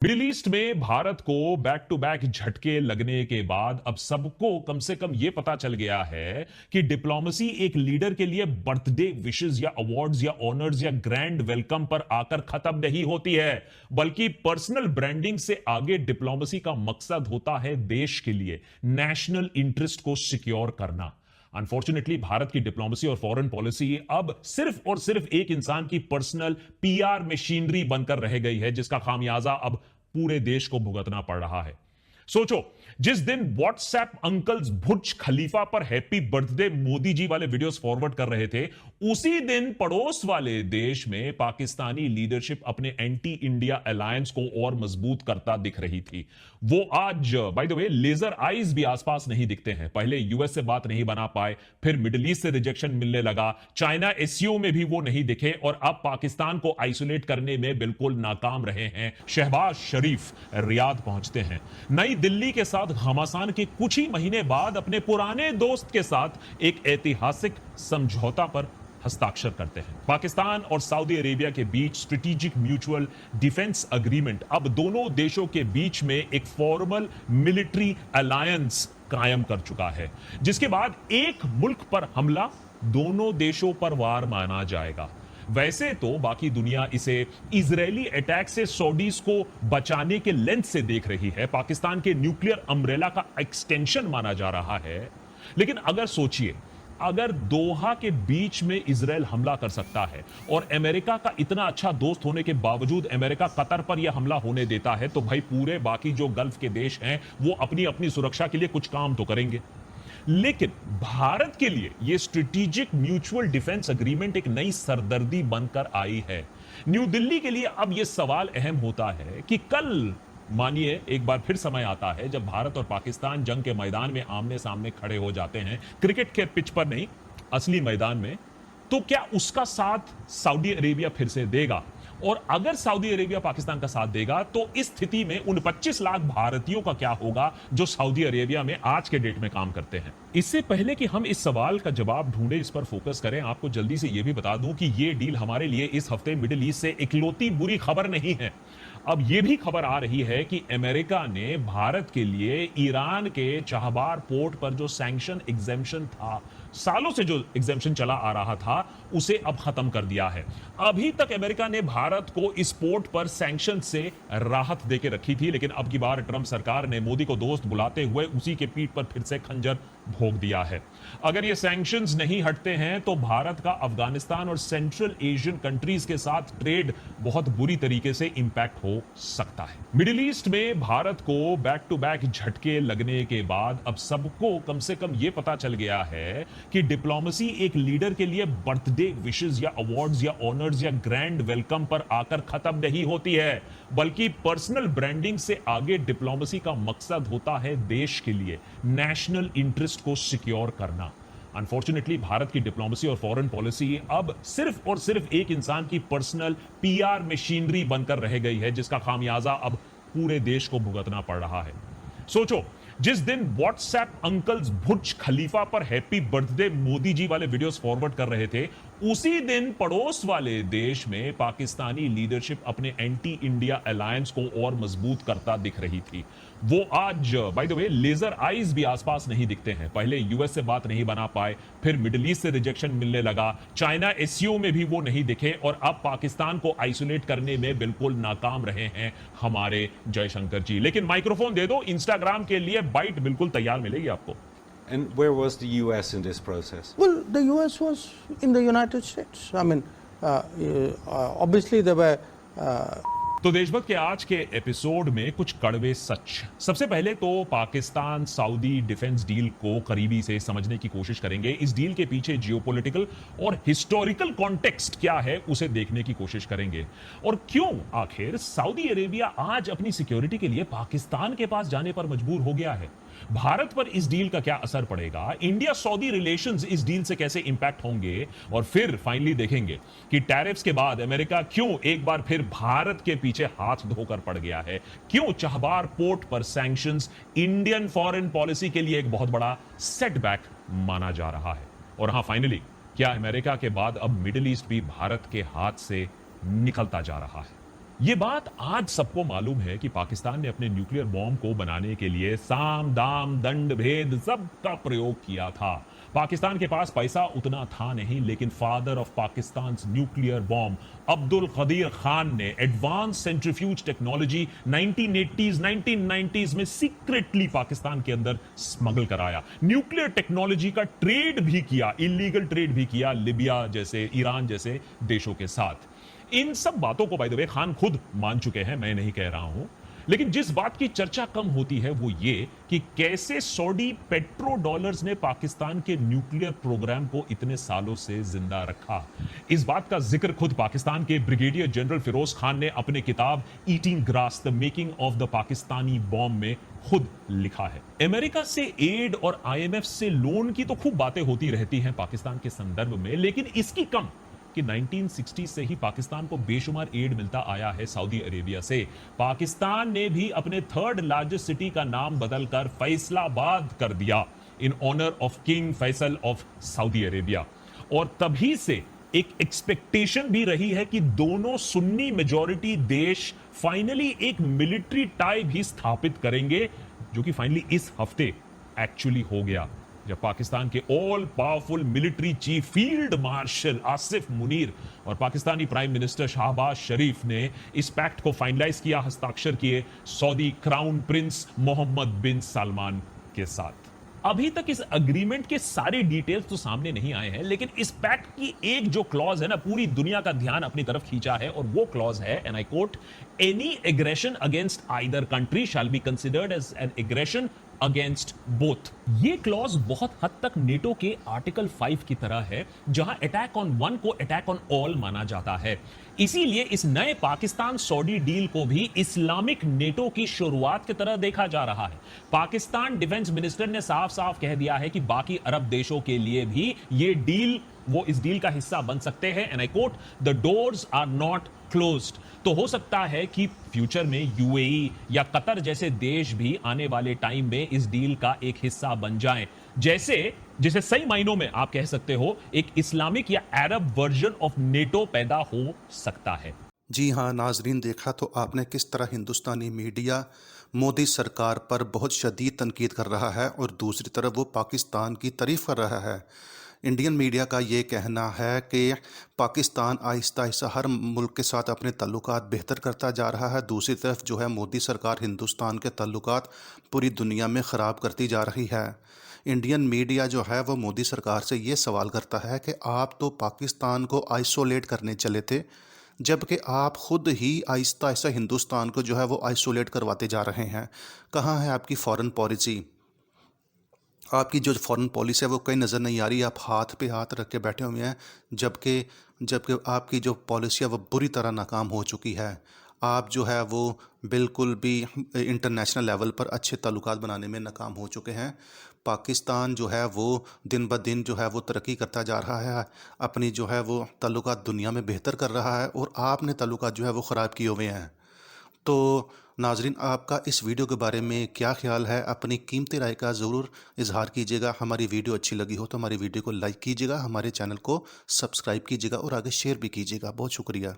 Middle east में भारत को back to back झटके लगने के बाद अब सबको कम से कम यह पता चल गया है कि डिप्लोमेसी एक लीडर के लिए बर्थडे विशेस या अवार्ड्स या ऑनर्स या ग्रैंड वेलकम पर आकर खत्म नहीं होती है, बल्कि पर्सनल ब्रांडिंग से आगे डिप्लोमेसी का मकसद होता है देश के लिए नेशनल इंटरेस्ट को सिक्योर करना। अनफॉर्चुनेटली भारत की डिप्लोमेसी और फॉरेन पॉलिसी अब सिर्फ और सिर्फ एक इंसान की पर्सनल पीआर मशीनरी बनकर रह गई है, जिसका खामियाजा अब पूरे देश को भुगतना पड़ रहा है। सोचो, जिस दिन व्हाट्सएप अंकल्स बुर्ज खलीफा पर हैप्पी बर्थडे मोदी जी वाले वीडियोस फॉरवर्ड कर रहे थे, उसी दिन पड़ोस वाले देश में पाकिस्तानी लीडरशिप अपने एंटी इंडिया अलायंस को और मजबूत करता दिख रही थी। वो आज by the way laser eyes भी आसपास नहीं दिखते हैं। पहले यूएस से बात नहीं बना पाए, फिर मिडिल ईस्ट से रिजेक्शन मिलने लगा, चाइना एससीओ में भी वो नहीं दिखे और अब पाकिस्तान को आइसोलेट करने में बिल्कुल नाकाम रहे हैं। शहबाज शरीफ रियाद पहुंचते हैं, नई दिल्ली के साथ घमासान के कुछ ही महीने बाद अपने पुराने दोस्त के साथ एक ऐतिहासिक समझौता पर हस्ताक्षर करते हैं। पाकिस्तान और सऊदी अरेबिया के बीच स्ट्रेटेजिक म्यूचुअल डिफेंस एग्रीमेंट अब दोनों देशों के बीच में एक फॉर्मल मिलिट्री अलायंस कायम कर चुका है, जिसके बाद एक मुल्क पर हमला दोनों देशों पर वार माना जाएगा। वैसे तो बाकी दुनिया इसे इजरायली अटैक से सऊदीज को बचाने के लेंस से देख रही है, पाकिस्तान के न्यूक्लियर अम्ब्रेला का एक्सटेंशन माना जा रहा है। लेकिन अगर सोचिए, अगर दोहा के बीच में इजराइल हमला कर सकता है और अमेरिका का इतना अच्छा दोस्त होने के बावजूद अमेरिका कतर पर यह हमला होने देता है, तो भाई पूरे बाकी जो गल्फ के देश हैं वो अपनी अपनी सुरक्षा के लिए कुछ काम तो करेंगे। लेकिन भारत के लिए यह स्ट्रेटेजिक म्यूचुअल डिफेंस एग्रीमेंट एक नई सरदर्दी बनकर आई है। न्यू दिल्ली के लिए अब यह सवाल अहम होता है कि कल मानिए एक बार फिर समय आता है जब भारत और पाकिस्तान जंग के मैदान में आमने सामने खड़े हो जाते हैं, क्रिकेट के पिच पर नहीं, असली मैदान में, तो क्या उसका साथ सऊदी अरेबिया फिर से देगा? और अगर सऊदी अरेबिया पाकिस्तान का साथ देगा तो इस स्थिति में उन 25 लाख भारतीयों का क्या होगा जो सऊदी अरेबिया में आज के डेट में काम करते हैं। इससे पहले कि हम इस सवाल का जवाब ढूंढे, इस पर फोकस करें, आपको जल्दी से यह भी बता दूं कि यह डील हमारे लिए इस हफ्ते मिडिल ईस्ट से इकलौती बुरी खबर नहीं है। अब यह भी खबर आ रही है कि अमेरिका ने भारत के लिए ईरान के चाहबार पोर्ट पर जो सैंक्शन एग्जेम्पशन था, सालों से जो एग्जेम्पशन चला आ रहा था, उसे अब खत्म कर दिया है। अभी तक अमेरिका ने भारत को इस पोर्ट पर सैंक्शन से राहत देके रखी थी, लेकिन अब की बार ट्रंप सरकार ने मोदी को दोस्त बुलाते हुए उसी के पीठ पर फिर से खंजर भोंक दिया है। अगर ये सैंक्शंस नहीं हटते हैं तो भारत का अफगानिस्तान और सेंट्रल एशियन कंट्रीज के साथ ट्रेड बहुत बुरी तरीके से इंपैक्ट हो सकता है। मिडिल ईस्ट में भारत को बैक टू बैक झटके लगने के बाद अब सबको कम से कम यह पता चल गया है कि डिप्लोमेसी एक लीडर के लिए बर्थडे विशेस या अवार्ड्स या ऑनर्स या ग्रैंड वेलकम पर आकर खत्म नहीं होती है, बल्कि पर्सनल ब्रांडिंग से आगे डिप्लोमेसी का मकसद होता है देश के लिए नेशनल इंटरेस्ट को सिक्योर करना। अनफॉर्चुनेटली भारत की डिप्लोमेसी और फॉरेन पॉलिसी अब सिर्फ और सिर्फ एक इंसान की पर्सनल पीआर मशीनरी बनकर रह गई है, जिसका खामियाजा अब पूरे देश को भुगतना पड़ रहा है। सोचो, जिस दिन व्हाट्सएप अंकल्स बुर्ज खलीफा पर हैप्पी बर्थडे मोदी जी वाले वीडियोस फॉरवर्ड कर रहे थे, उसी दिन पड़ोस वाले देश में पाकिस्तानी लीडरशिप अपने एंटी इंडिया अलायंस को और मजबूत करता दिख रही थी। वो आज by the way laser eyes भी आसपास नहीं दिखते हैं। पहले यूएस से बात नहीं बना पाए, फिर मिडिल ईस्ट से रिजेक्शन मिलने लगा, चाइना एससीओ में भी वो नहीं दिखे और अब पाकिस्तान को आइसोलेट करने में बिल्कुल नाकाम रहे हैं हमारे जयशंकर जी। लेकिन माइक्रोफोन दे दो, इंस्टाग्राम के लिए बाइट बिल्कुल तैयार मिलेगी आपको। And where was the U.S. in this process? Well, the U.S. was in the United States. I mean, obviously there were. तो देशभक्त के आज के एपिसोड में कुछ कड़वे सच। सबसे पहले तो पाकिस्तान सऊदी डिफेंस डील को करीबी से समझने की कोशिश करेंगे। इस डील के पीछे जियोपॉलिटिकल और हिस्टोरिकल कॉन्टेक्स्ट क्या है उसे देखने की कोशिश करेंगे, और क्यों आखिर सऊदी अरेबिया आज अपनी सिक्योरिटी के लिए पाकिस्तान के पास जाने पर मजबूर हो गया है। भारत पर इस डील का क्या असर पड़ेगा, इंडिया सऊदी रिलेशंस इस डील से कैसे इंपैक्ट होंगे, और फिर फाइनली देखेंगे कि टैरिफ्स के बाद अमेरिका क्यों एक बार फिर भारत के पीछे हाथ धोकर पड़ गया है, क्यों चाहबार पोर्ट पर सैंक्शंस इंडियन फॉरेन पॉलिसी के लिए एक बहुत बड़ा सेटबैक माना जा रहा है, और हां फाइनली क्या अमेरिका के बाद अब मिडिल ईस्ट भी भारत के हाथ से निकलता जा रहा है। ये बात आज सबको मालूम है कि पाकिस्तान ने अपने न्यूक्लियर बॉम्ब को बनाने के लिए साम दाम दंड भेद सबका प्रयोग किया था। पाकिस्तान के पास पैसा उतना था नहीं, लेकिन father of Pakistan nuclear bomb Abdul Qadeer Khan ने advance centrifuge technology 1980s 1990s में सीक्रेटली पाकिस्तान के अंदर स्मगल कराया। न्यूक्लियर टेक्नोलॉजी का ट्रेड भी किया, इलीगल ट्रेड भी किया लिबिया जैसे, ईरान जैसे देशों के साथ। इन सब बातों को बाय द वे खान खुद मान चुके हैं, मैं नहीं कह रहा हूं। लेकिन जिस बात की चर्चा कम होती है वो ये कि कैसे सऊदी पेट्रो डॉलर्स ने पाकिस्तान के न्यूक्लियर प्रोग्राम को इतने सालों से जिंदा रखा। इस बात का जिक्र खुद पाकिस्तान के ब्रिगेडियर जनरल फिरोज खान ने अपने किताब eating grass the making of the Pakistani bomb में खुद लिखा है। अमेरिका से एड और आईएमएफ से लोन की तो खूब बातें होती रहती हैं पाकिस्तान के संदर्भ में, लेकिन इसकी कम कि 1960 से ही पाकिस्तान को बेशुमार एड मिलता आया है सऊदी अरेबिया से। पाकिस्तान ने भी अपने थर्ड लार्जेस्ट सिटी का नाम बदलकर फैसलाबाद कर दिया in honour of king Faisal of Saudi Arabia. और तभी से एक एक्सपेक्टेशन भी रही है कि दोनों सुन्नी मेजॉरिटी देश फाइनली एक मिलिट्री टाई भी स्थापित करेंगे, जो कि फाइनली इस हफ्ते एक्चुअली हो गया, जब पाकिस्तान के all powerful military chief field marshal Asif Munir और पाकिस्तानी प्राइम मिनिस्टर शहबाज शरीफ ने इस पैक्ट को फाइनलाइज किया, हस्ताक्षर किए सऊदी क्राउन प्रिंस मोहम्मद बिन सलमान के साथ। अभी तक इस अग्रीमेंट के सारे डिटेल्स तो सामने नहीं आए हैं, लेकिन इस पैक्ट की एक जो क्लॉज है ना, पूरी दुनिया का ध्यान अपनी तरफ खींचा है, और वो क्लॉज है, and I quote, any aggression against either country shall be considered as an aggression against both. ये क्लॉज बहुत हद तक नेटो के आर्टिकल 5 की तरह है, जहां अटैक ऑन वन को अटैक ऑन ऑल माना जाता है। इसीलिए इस नए पाकिस्तान सऊदी डील को भी इस्लामिक नेटो की शुरुआत की तरह देखा जा रहा है। पाकिस्तान डिफेंस मिनिस्टर ने साफ साफ कह दिया है कि बाकी अरब देशों के लिए भी ये डील, वो इस डील का हिस्सा बन सकते हैं, and I quote, the doors are not closed. तो हो सकता है कि फ्यूचर में यूएई या कतर जैसे देश भी आने वाले टाइम में इस डील का एक हिस्सा बन जाएं, जिसे सही मायनों में आप कह सकते हो एक इस्लामिक या अरब वर्जन ऑफ नेटो पैदा हो सकता है। जी हाँ नाजरीन, देखा तो आपने किस तरह हिंदुस्तानी मीडिया मोदी सरकार पर बहुत शदीद तनकीद कर रहा है और दूसरी तरफ वो पाकिस्तान की तारीफ कर रहा है। इंडियन मीडिया का ये कहना है कि पाकिस्तान आहिस्ता आहिस्ता हर मुल्क के साथ अपने ताल्लुकात बेहतर करता जा रहा है, दूसरी तरफ जो है मोदी सरकार हिंदुस्तान के ताल्लुकात पूरी दुनिया में ख़राब करती जा रही है। इंडियन मीडिया जो है वो मोदी सरकार से ये सवाल करता है कि आप तो पाकिस्तान को आइसोलेट करने चले थे, जबकि आप ख़ुद ही आहिस्ता आहिस्ता हिंदुस्तान को जो है वो आइसोलेट करवाते जा रहे हैं। कहाँ है आपकी फ़ॉरेन पॉलिसी? आपकी जो फॉरेन पॉलिसी है वो कहीं नज़र नहीं आ रही। आप हाथ पे हाथ रख के बैठे हुए हैं, जबकि आपकी जो पॉलिसी है वो बुरी तरह नाकाम हो चुकी है। आप जो है वो बिल्कुल भी इंटरनेशनल लेवल पर अच्छे ताल्लुकात बनाने में नाकाम हो चुके हैं। पाकिस्तान जो है वो दिन ब दिन जो है वो तरक्की करता जा रहा है, अपनी जो है वो ताल्लुकात दुनिया में बेहतर कर रहा है, और आपने ताल्लुकात जो है वो ख़राब किए हुए हैं। तो नाजरीन, आपका इस वीडियो के बारे में क्या ख्याल है? अपनी कीमती राय का ज़रूर इजहार कीजिएगा। हमारी वीडियो अच्छी लगी हो तो हमारी वीडियो को लाइक कीजिएगा, हमारे चैनल को सब्सक्राइब कीजिएगा और आगे शेयर भी कीजिएगा। बहुत शुक्रिया।